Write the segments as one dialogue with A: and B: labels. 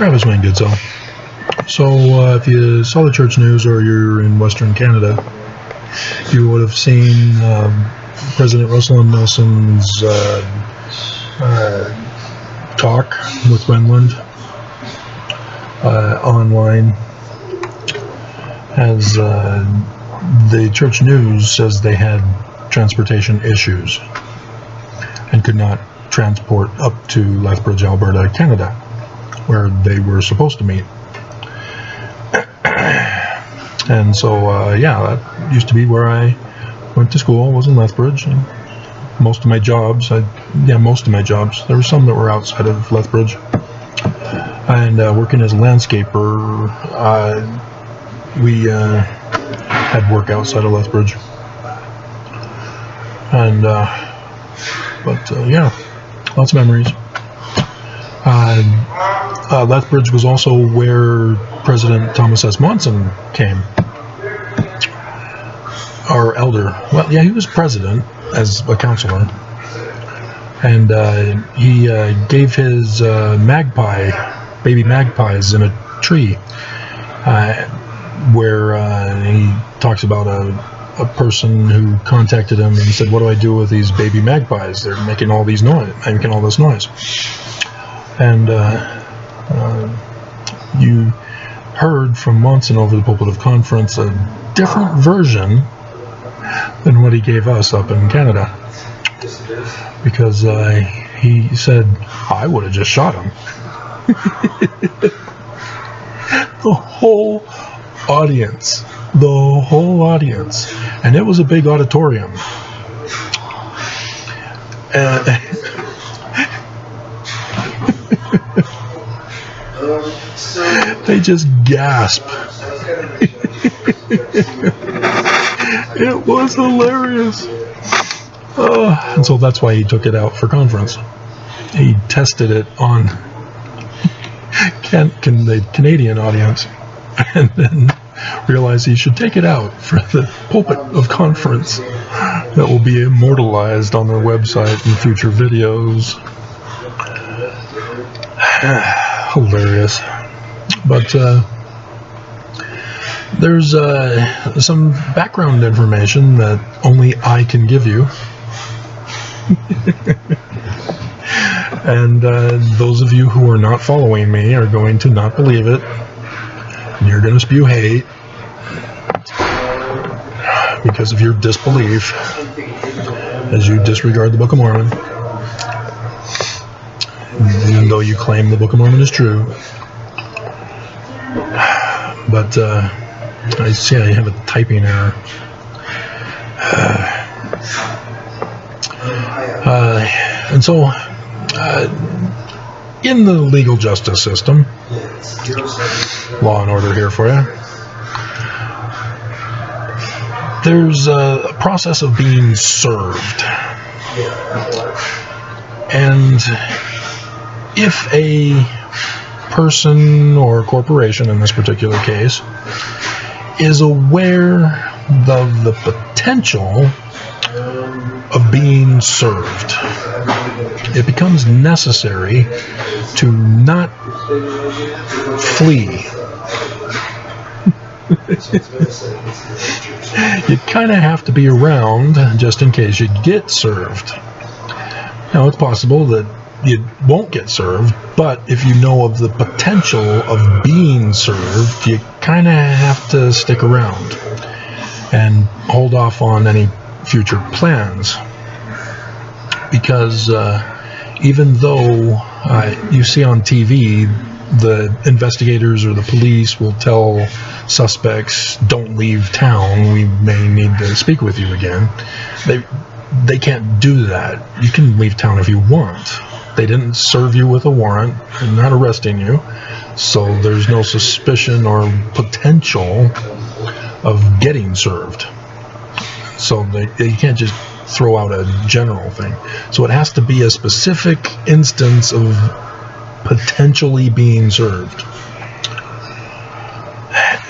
A: Travis Wayne Goodsoe. So if you saw the church news or you're in Western Canada, you would have seen President Russell M. Nelson's talk with Renland online, as the church news says they had transportation issues and could not transport up to Lethbridge, Alberta, Canada, where they were supposed to meet. And so, yeah, that used to be where I went to school, was in Lethbridge. And most of my jobs, there were some that were outside of Lethbridge. And working as a landscaper, we had work outside of Lethbridge. And, yeah, lots of memories. Lethbridge was also where President Thomas S. Monson came. Or elder. Well, yeah, he was president as a councilor. And he gave his baby magpies in a tree, where he talks about a person who contacted him and said, "What do I do with these baby magpies? They're making all this noise." And you heard from Monson over the pulpit of conference a different version than what he gave us up in Canada, because he said, "I would have just shot him." The whole audience, and it was a big auditorium. They just gasped. It was hilarious. And so that's why he took it out for conference. He tested it on the Canadian audience, and then realized he should take it out for the pulpit of conference that will be immortalized on their website in future videos. Hilarious. But there's some background information that only I can give you. And those of you who are not following me are going to not believe it. And you're going to spew hate because of your disbelief as you disregard the Book of Mormon, even though you claim the Book of Mormon is true. But I see I have a typing error. And so, in the legal justice system, law and order here for you, there's a process of being served. And if a person or corporation, in this particular case, is aware of the potential of being served, it becomes necessary to not flee. You kind of have to be around just in case you get served. Now, it's possible that you won't get served, but if you know of the potential of being served, you kind of have to stick around and hold off on any future plans. Because even though you see on TV, the investigators or the police will tell suspects, "Don't leave town, we may need to speak with you again," they can't do that. You can leave town if you want. They didn't serve you with a warrant. They're not arresting you. So there's no suspicion or potential of getting served. So they can't just throw out a general thing. So it has to be a specific instance of potentially being served.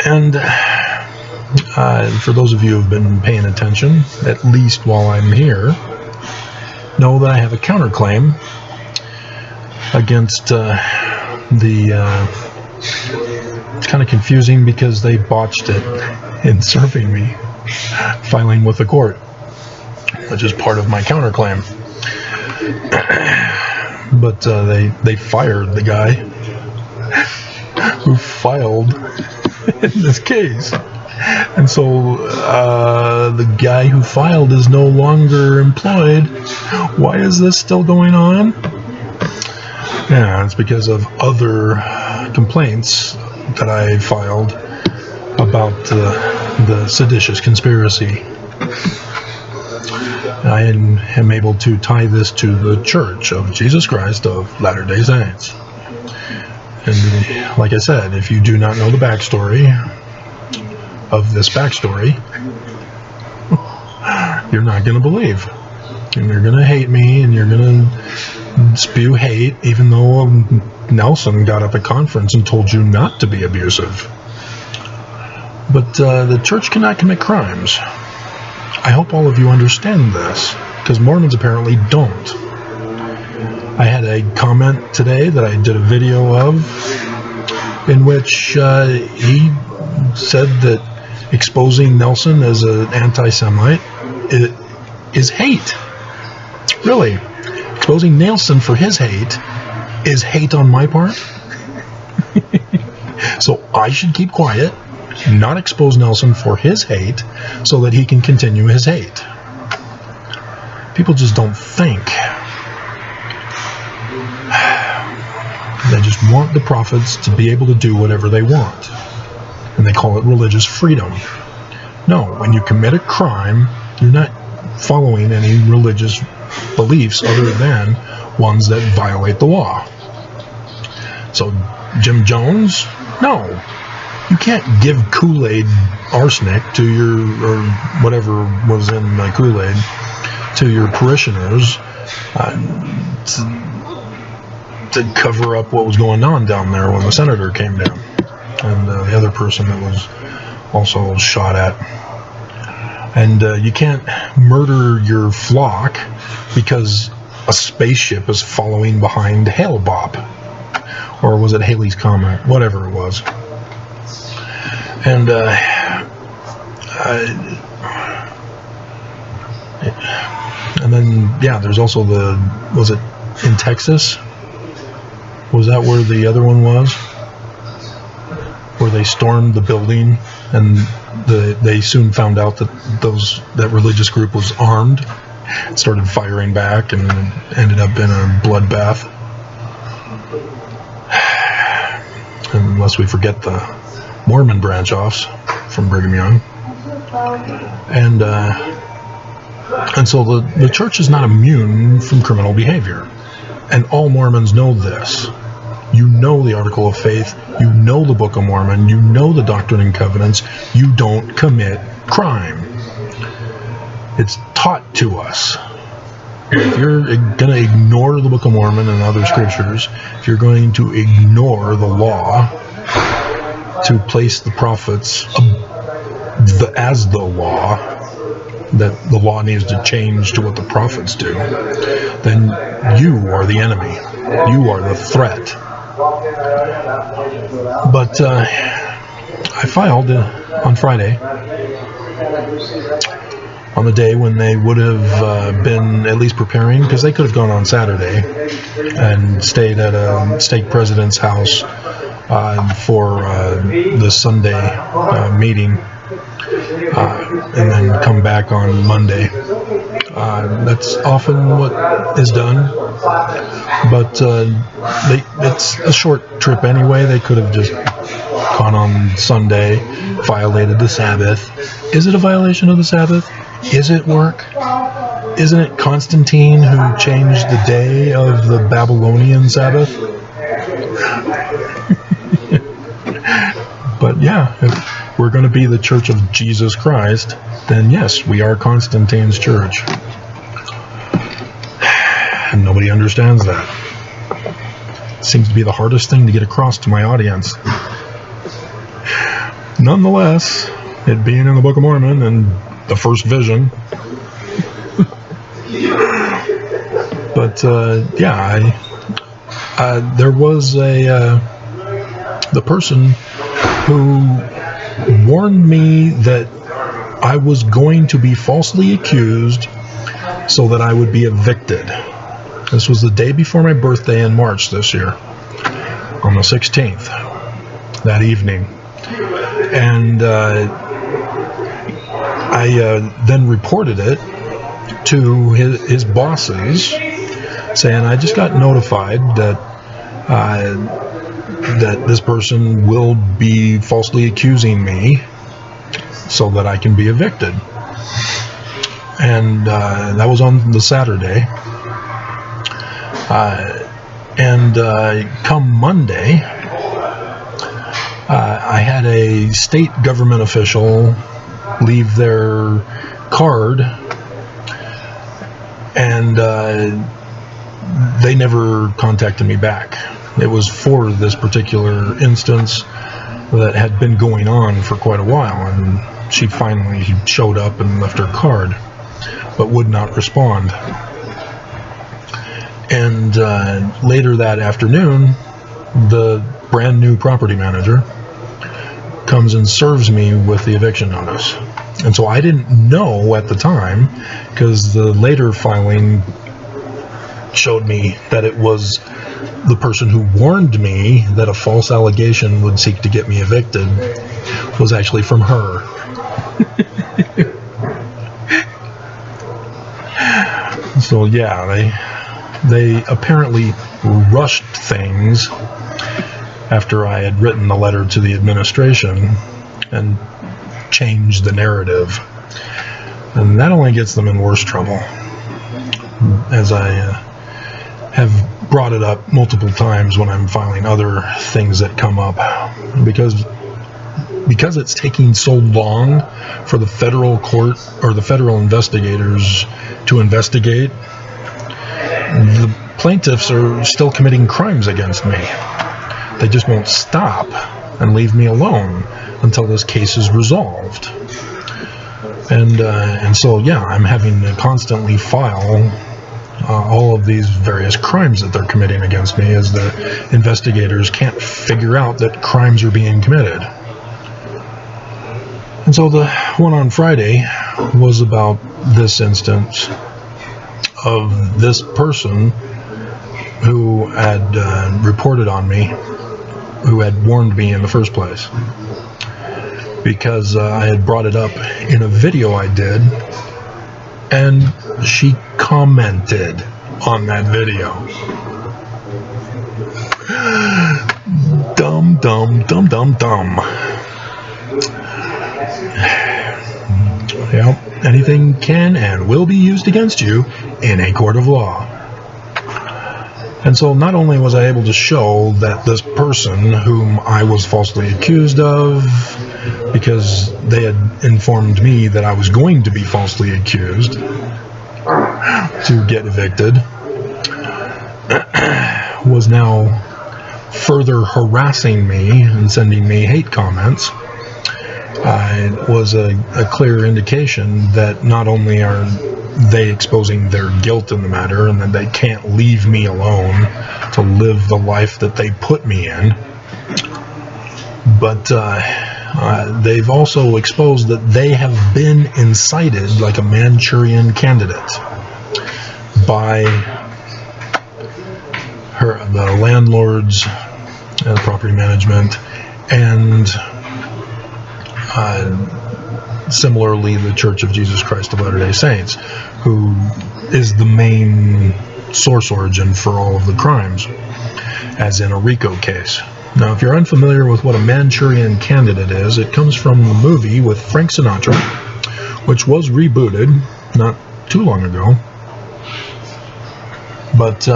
A: And for those of you who have been paying attention, at least while I'm here, know that I have a counterclaim against It's kind of confusing because they botched it in serving me, filing with the court, which is part of my counterclaim. But they fired the guy who filed in this case. And so the guy who filed is no longer employed. Why is this still going on? Yeah, it's because of other complaints that I filed about the seditious conspiracy. I am able to tie this to the Church of Jesus Christ of Latter-day Saints. And like I said, if you do not know the backstory of this backstory, you're not going to believe. And you're going to hate me, and you're going to spew hate, even though Nelson got up at conference and told you not to be abusive. But the church cannot commit crimes. I hope all of you understand this, because Mormons apparently don't. I had a comment today that I did a video of, in which he said that exposing Nelson as an anti-Semite is hate. Really. Exposing Nelson for his hate is hate on my part. So I should keep quiet, not expose Nelson for his hate, so that he can continue his hate. People just don't think. They just want the prophets to be able to do whatever they want. And they call it religious freedom. No, when you commit a crime, you're not following any religious beliefs other than ones that violate the law. So, Jim Jones? No. You can't give Kool-Aid arsenic to your, or whatever was in the Kool-Aid, to your parishioners to cover up what was going on down there when the senator came down. And the other person that was also shot at. And you can't murder your flock because a spaceship is following behind Hale-Bopp. Or was it Halley's Comet? Whatever it was. And then, yeah, there's also was it in Texas? Was that where the other one was? Where they stormed the building, and they soon found out that that religious group was armed, started firing back, and ended up in a bloodbath. Unless we forget the Mormon branch-offs from Brigham Young. And so the church is not immune from criminal behavior. And all Mormons know this. You know the Article of Faith, you know the Book of Mormon, you know the Doctrine and Covenants, you don't commit crime. It's taught to us. If you're going to ignore the Book of Mormon and other scriptures, if you're going to ignore the law, to place the prophets as the law, that the law needs to change to what the prophets do, then you are the enemy. You are the threat. But I filed on Friday, on the day when they would have been at least preparing, because they could have gone on Saturday and stayed at a stake president's house for the Sunday meeting, and then come back on Monday. That's often what is done, but it's a short trip anyway. They could have just gone on Sunday, violated the Sabbath. Is it a violation of the Sabbath? Is it work? Isn't it Constantine who changed the day of the Babylonian Sabbath? But yeah, if we're going to be the Church of Jesus Christ, then yes, we are Constantine's church. And nobody understands that. It seems to be the hardest thing to get across to my audience. Nonetheless, it being in the Book of Mormon and the first vision. But yeah, there was the person who warned me that I was going to be falsely accused so that I would be evicted. This was the day before my birthday in March this year, on the 16th, that evening. And I then reported it to his bosses, saying I just got notified that that this person will be falsely accusing me so that I can be evicted. And that was on the Saturday. Come Monday, I had a state government official leave their card, and they never contacted me back. It was for this particular instance that had been going on for quite a while, and she finally showed up and left her card, but would not respond. And later that afternoon, the brand new property manager comes and serves me with the eviction notice. And so I didn't know at the time, because the later filing showed me that it was the person who warned me that a false allegation would seek to get me evicted was actually from her. So yeah, they apparently rushed things after I had written the letter to the administration and changed the narrative. And that only gets them in worse trouble, as I have brought it up multiple times when I'm filing other things that come up, because it's taking so long for the federal court or the federal investigators to investigate. The plaintiffs are still committing crimes against me. They just won't stop and leave me alone until this case is resolved. And so yeah, I'm having to constantly file all of these various crimes that they're committing against me, as the investigators can't figure out that crimes are being committed. And so the one on Friday was about this instance of this person who had reported on me, who had warned me in the first place, because I had brought it up in a video I did, and she commented on that video. Dumb. Well, anything can and will be used against you in a court of law. And so not only was I able to show that this person whom I was falsely accused of, because they had informed me that I was going to be falsely accused to get evicted, was now further harassing me and sending me hate comments. It was a clear indication that not only are they exposing their guilt in the matter, and that they can't leave me alone to live the life that they put me in, but they've also exposed that they have been incited like a Manchurian candidate by the landlords and property management, and similarly the Church of Jesus Christ of Latter-day Saints, who is the main source origin for all of the crimes, as in a RICO case. Now, if you're unfamiliar with what a Manchurian candidate is, it comes from the movie with Frank Sinatra, which was rebooted not too long ago. But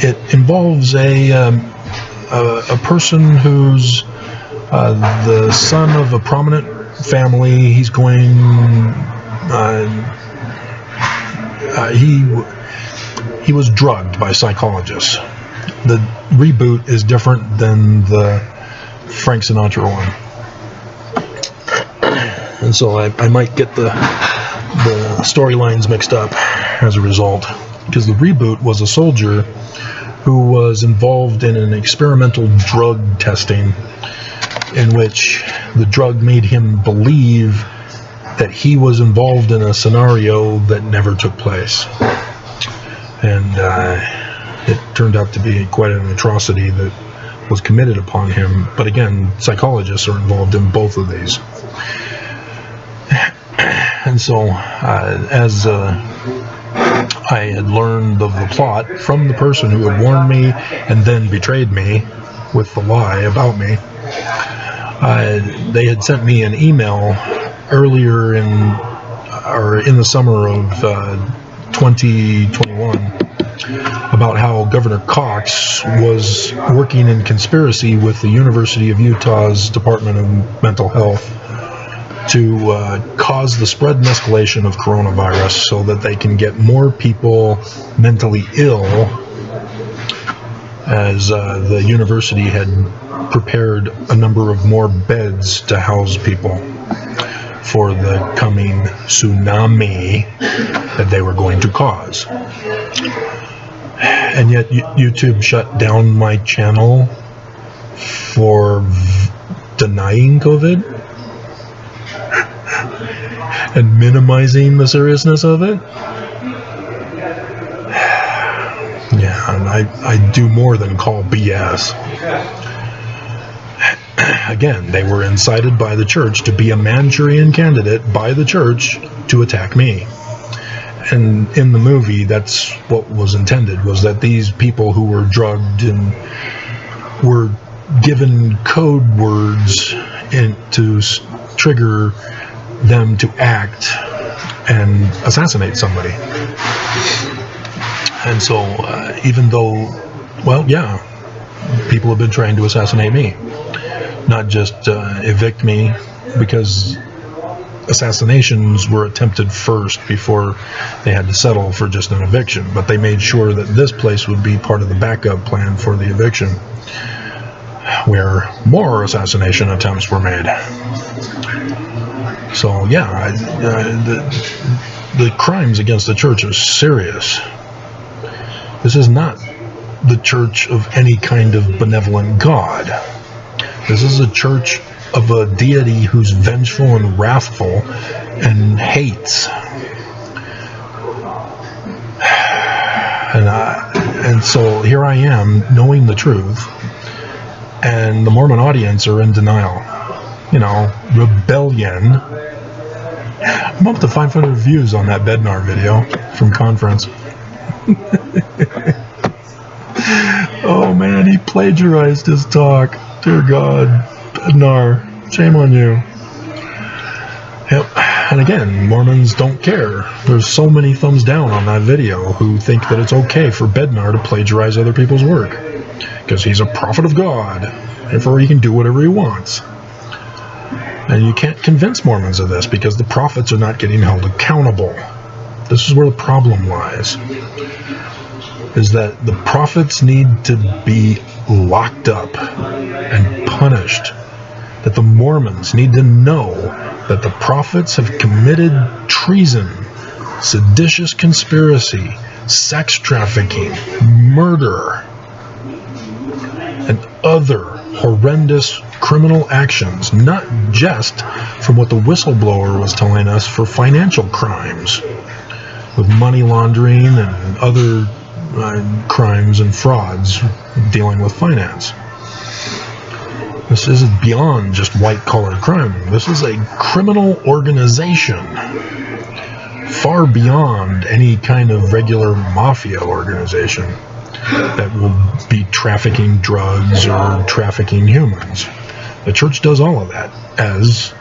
A: it involves a person who's the son of a prominent family. He's going. He was drugged by psychologists. The reboot is different than the Frank Sinatra one, and so I might get the storylines mixed up as a result. because the reboot was a soldier who was involved in an experimental drug testing in which the drug made him believe that he was involved in a scenario that never took place. And it turned out to be quite an atrocity that was committed upon him. But again, psychologists are involved in both of these. And so, as I had learned of the plot from the person who had warned me and then betrayed me with the lie about me, they had sent me an email earlier in the summer of 2021 about how Governor Cox was working in conspiracy with the University of Utah's Department of Mental Health to cause the spread and escalation of coronavirus so that they can get more people mentally ill, as the university had prepared a number of more beds to house people for the coming tsunami that they were going to cause. And yet YouTube shut down my channel for denying COVID and minimizing the seriousness of it. Yeah, and I do more than call BS. Again, they were incited by the church to be a Manchurian candidate by the church to attack me. And in the movie, that's what was intended, was that these people who were drugged and were given code words to trigger them to act and assassinate somebody. And so, even though, well, yeah, people have been trying to assassinate me, not just evict me, because assassinations were attempted first before they had to settle for just an eviction, but they made sure that this place would be part of the backup plan for the eviction, where more assassination attempts were made. So yeah, the crimes against the church are serious. This is not the church of any kind of benevolent God. This is a church of a deity who's vengeful and wrathful and hates. And so here I am, knowing the truth, and the Mormon audience are in denial. You know, rebellion. I'm up to 500 views on that Bednar video from conference. Oh man, he plagiarized his talk. Dear God, Bednar, shame on you. Yep. And again, Mormons don't care. There's so many thumbs down on that video who think that it's okay for Bednar to plagiarize other people's work, because he's a prophet of God, therefore he can do whatever he wants. And you can't convince Mormons of this because the prophets are not getting held accountable. This is where the problem lies, is that the prophets need to be locked up and punished. That the Mormons need to know that the prophets have committed treason, seditious conspiracy, sex trafficking, murder, and other horrendous criminal actions, not just from what the whistleblower was telling us for financial crimes, with money laundering and other crimes and frauds dealing with finance. This is beyond just white-collar crime. This is a criminal organization, far beyond any kind of regular mafia organization that will be trafficking drugs or trafficking humans. The church does all of that, as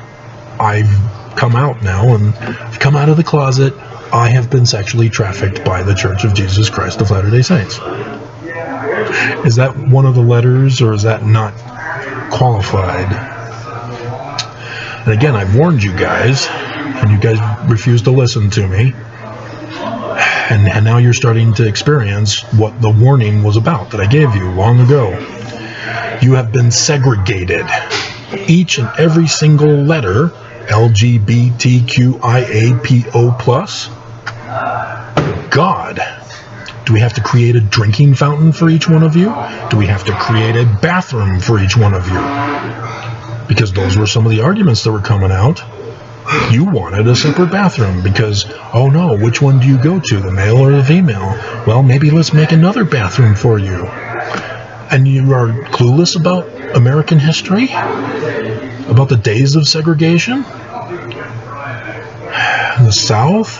A: I've come out now, and I've come out of the closet. I have been sexually trafficked by the Church of Jesus Christ of Latter-day Saints. Is that one of the letters, or is that not qualified? And again, I've warned you guys, and you guys refuse to listen to me. And now you're starting to experience what the warning was about that I gave you long ago. You have been segregated. Each and every single letter, LGBTQIAPO+, God Do we have to create a drinking fountain for each one of you? Do we have to create a bathroom for each one of you? Because those were some of the arguments that were coming out. You wanted a separate bathroom because, oh no, which one do you go to, the male or the female? Well, maybe let's make another bathroom for you. And you are clueless about American history? About the days of segregation? The South?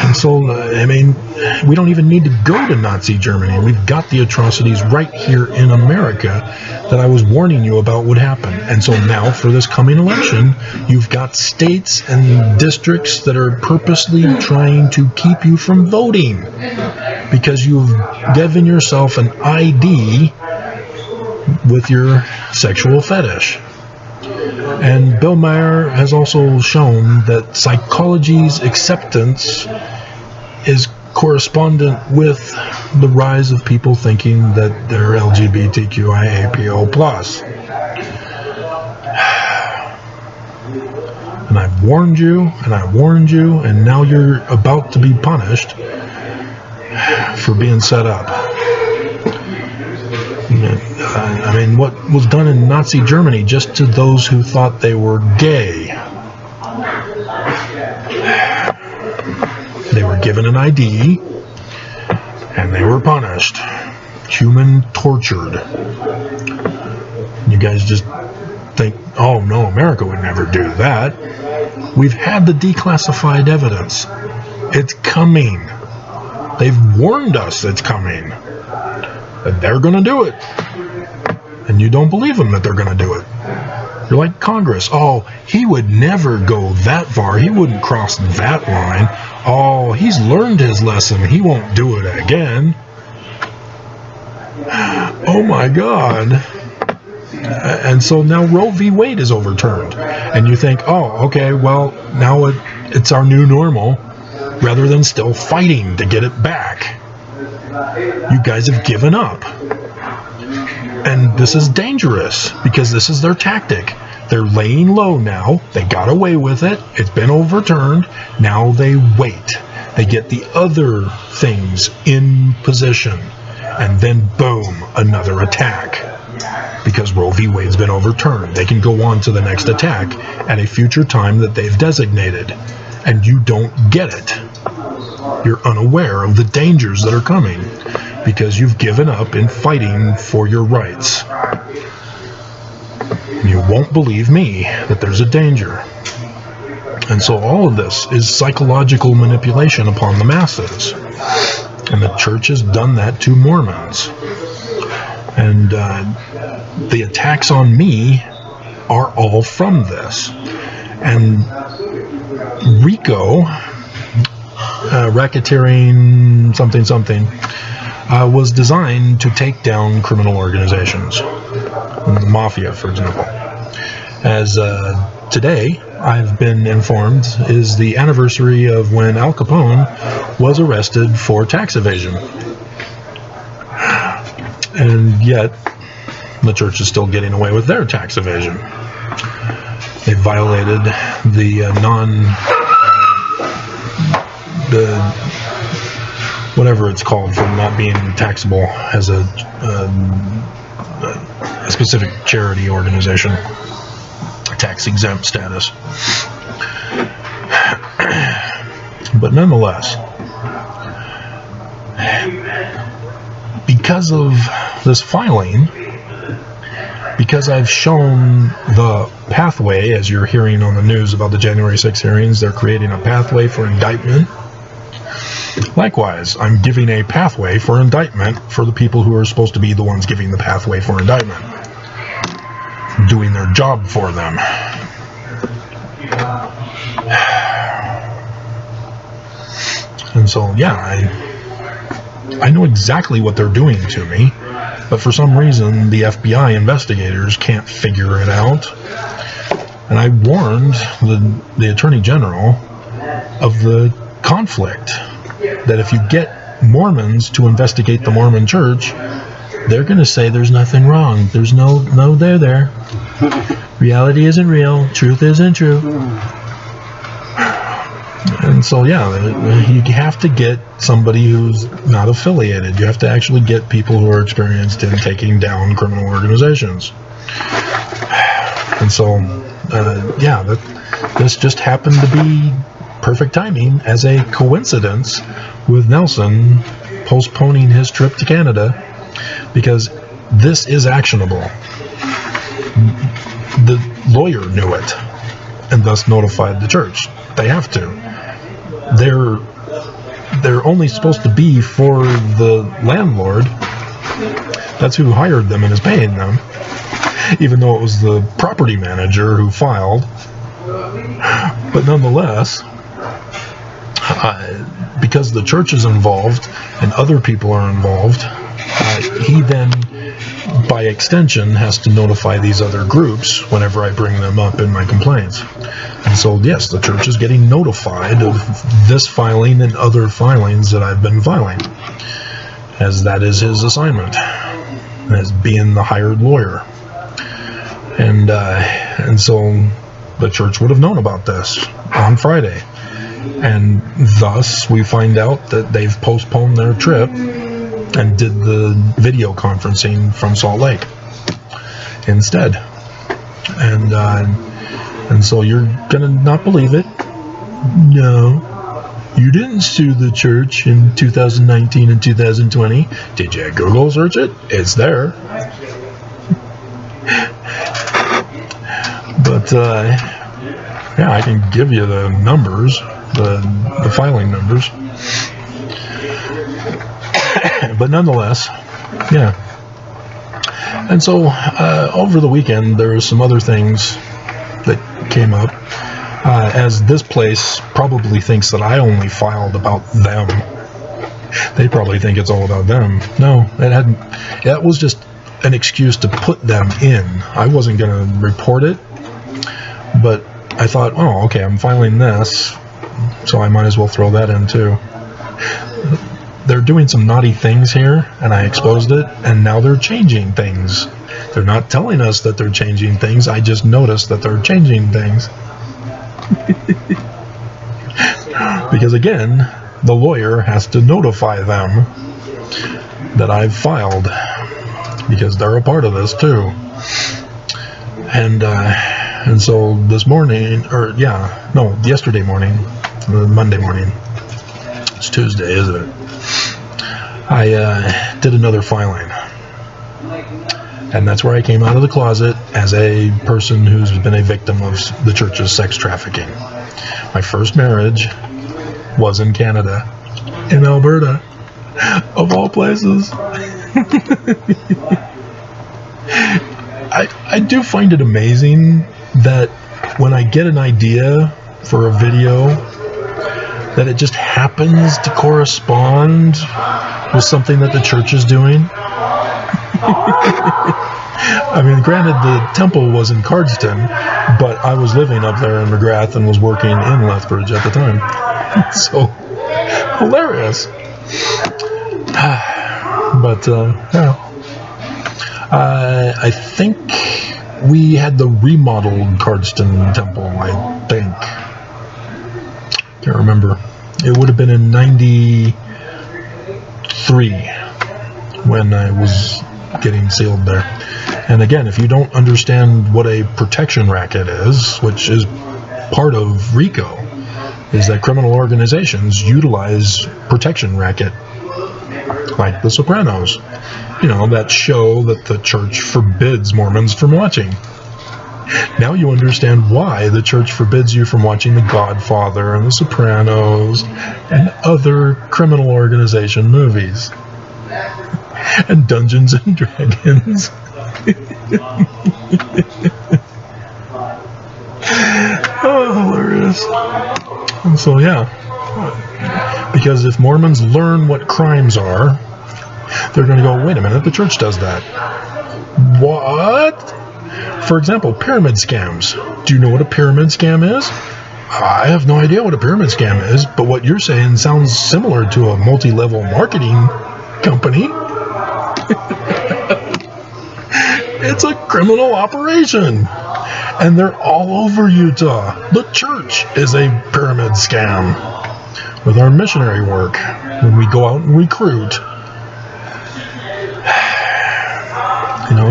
A: And so, I mean, we don't even need to go to Nazi Germany. We've got the atrocities right here in America that I was warning you about would happen. And so now, for this coming election, you've got states and districts that are purposely trying to keep you from voting because you've given yourself an ID with your sexual fetish. And Bill Maher has also shown that psychology's acceptance is correspondent with the rise of people thinking that they're LGBTQIAPO+. And I've warned you, and now you're about to be punished for being set up. I mean, what was done in Nazi Germany just to those who thought they were gay? They were given an ID, and they were punished. Human tortured. You guys just think, oh no, America would never do that. We've had the declassified evidence. It's coming. They've warned us it's coming. That they're going to do it. And you don't believe them that they're going to do it. You're like Congress. Oh, he would never go that far. He wouldn't cross that line. Oh, he's learned his lesson. He won't do it again. Oh my God. And so now Roe v. Wade is overturned. And you think, oh, okay, well, now it's our new normal, rather than still fighting to get it back. You guys have given up. And this is dangerous because this is their tactic. They're laying low now. They got away with it. It's been overturned. Now they wait. They get the other things in position. And then boom, another attack. Because Roe v. Wade's been overturned. They can go on to the next attack at a future time that they've designated. And you don't get it. You're unaware of the dangers that are coming because you've given up in fighting for your rights. You won't believe me that there's a danger. And so all of this is psychological manipulation upon the masses. And the church has done that to Mormons. And the attacks on me are all from this. And RICO, racketeering something, was designed to take down criminal organizations. The mafia, for example. As today, I've been informed, is the anniversary of when Al Capone was arrested for tax evasion. And yet, the church is still getting away with their tax evasion. They violated the whatever it's called for not being taxable as a specific charity organization, tax exempt status. But nonetheless, because of this filing, because I've shown the pathway, as you're hearing on the news about the January 6 hearings, they're creating a pathway for indictment. Likewise, I'm giving a pathway for indictment for the people who are supposed to be the ones giving the pathway for indictment. Doing their job for them. And so, yeah, I know exactly what they're doing to me, but for some reason the FBI investigators can't figure it out. And I warned the Attorney General of the conflict, that if you get Mormons to investigate the Mormon Church, they're going to say there's nothing wrong. There's no there. Reality isn't real. Truth isn't true. And so, yeah, you have to get somebody who's not affiliated. You have to actually get people who are experienced in taking down criminal organizations. And so, this just happened to be perfect timing as a coincidence with Nelson postponing his trip to Canada, because this is actionable. The lawyer knew it and thus notified the church. They have to. They're only supposed to be for the landlord. That's who hired them and is paying them, even though it was the property manager who filed. But nonetheless, because the church is involved and other people are involved, he then, by extension, has to notify these other groups whenever I bring them up in my complaints. And so, yes, the church is getting notified of this filing and other filings that I've been filing, as that is his assignment, as being the hired lawyer. And so the church would have known about this on Friday. And thus, we find out that they've postponed their trip and did the video conferencing from Salt Lake instead. And so you're gonna not believe it. No, you didn't sue the church in 2019 and 2020. Did you Google search it? It's there. But yeah, I can give you the numbers, the filing numbers. But nonetheless, yeah. And so over the weekend, there were some other things that came up, as this place probably thinks that I only filed about them. They probably think it's all about them. No, that was just an excuse to put them in. I wasn't going to report it, but I thought, oh, okay, I'm filing this, so I might as well throw that in too. They're doing some naughty things here, and I exposed it, and now they're changing things. They're not telling us that they're changing things. I just noticed that they're changing things. Because again, the lawyer has to notify them that I've filed, because they're a part of this too. And so this morning, yesterday morning, Monday morning, it's Tuesday, isn't it? I did another filing. And that's where I came out of the closet as a person who's been a victim of the church's sex trafficking. My first marriage was in Canada, in Alberta, of all places. I do find it amazing that when I get an idea for a video, that it just happens to correspond with something that the church is doing. I mean, granted, the temple was in Cardston, but I was living up there in McGrath and was working in Lethbridge at the time. So, hilarious. But, yeah. I think we had the remodeled Cardston temple, I think. Can't remember. It would have been in 93 when I was getting sealed there. And again, if you don't understand what a protection racket is, which is part of RICO, is that criminal organizations utilize protection racket, like The Sopranos. You know, that show that the church forbids Mormons from watching. Now you understand why the church forbids you from watching The Godfather and The Sopranos and other criminal organization movies. And Dungeons and Dragons. Oh, hilarious. And so, yeah. Because if Mormons learn what crimes are, they're going to go, wait a minute, the church does that. What? For example, pyramid scams. Do you know what a pyramid scam is? I have no idea what a pyramid scam is, but what you're saying sounds similar to a multi-level marketing company. It's a criminal operation. And they're all over Utah. The church is a pyramid scam. With our missionary work, when we go out and recruit,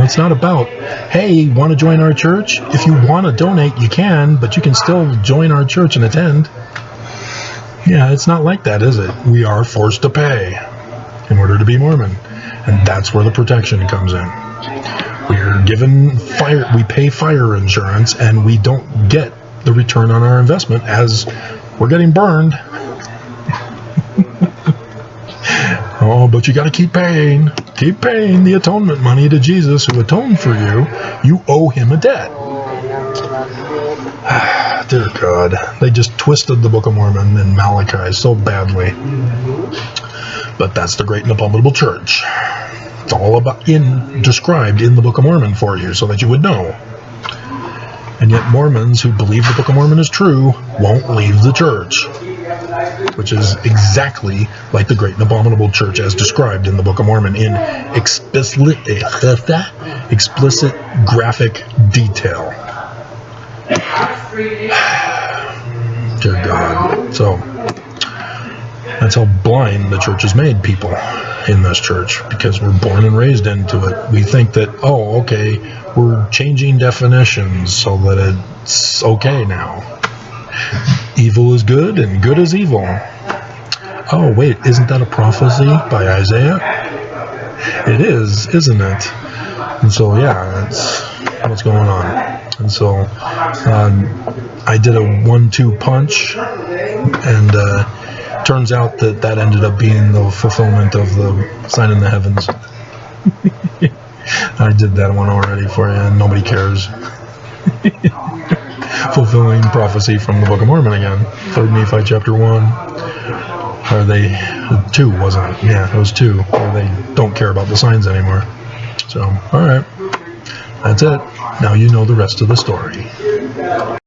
A: it's not about, hey, want to join our church? If you want to donate, you can, but you can still join our church and attend. Yeah, it's not like that, is it? We are forced to pay in order to be Mormon. And that's where the protection comes in. We're given we pay fire insurance, and we don't get the return on our investment as we're getting burned. Oh, but you got to keep paying. Keep paying the atonement money to Jesus who atoned for you. You owe him a debt. Dear God, they just twisted the Book of Mormon and Malachi so badly. But that's the great and abominable church. It's all described in the Book of Mormon for you so that you would know. And yet Mormons who believe the Book of Mormon is true won't leave the church, which is exactly like the great and abominable church as described in the Book of Mormon in explicit graphic detail. Dear God. So that's how blind the church has made people in this church, because we're born and raised into it. We think that, we're changing definitions so that it's okay now. Evil is good and good is evil. Oh, wait, isn't that a prophecy by Isaiah? It is, isn't it? And so, that's what's going on. And so, I did a 1-2 punch, and turns out that ended up being the fulfillment of the sign in the heavens. I did that one already for you, and nobody cares. Fulfilling prophecy from the Book of Mormon again. 3 Nephi chapter 1. Or 2, wasn't it? Yeah, it was 2. Where they don't care about the signs anymore. So, alright. That's it. Now you know the rest of the story.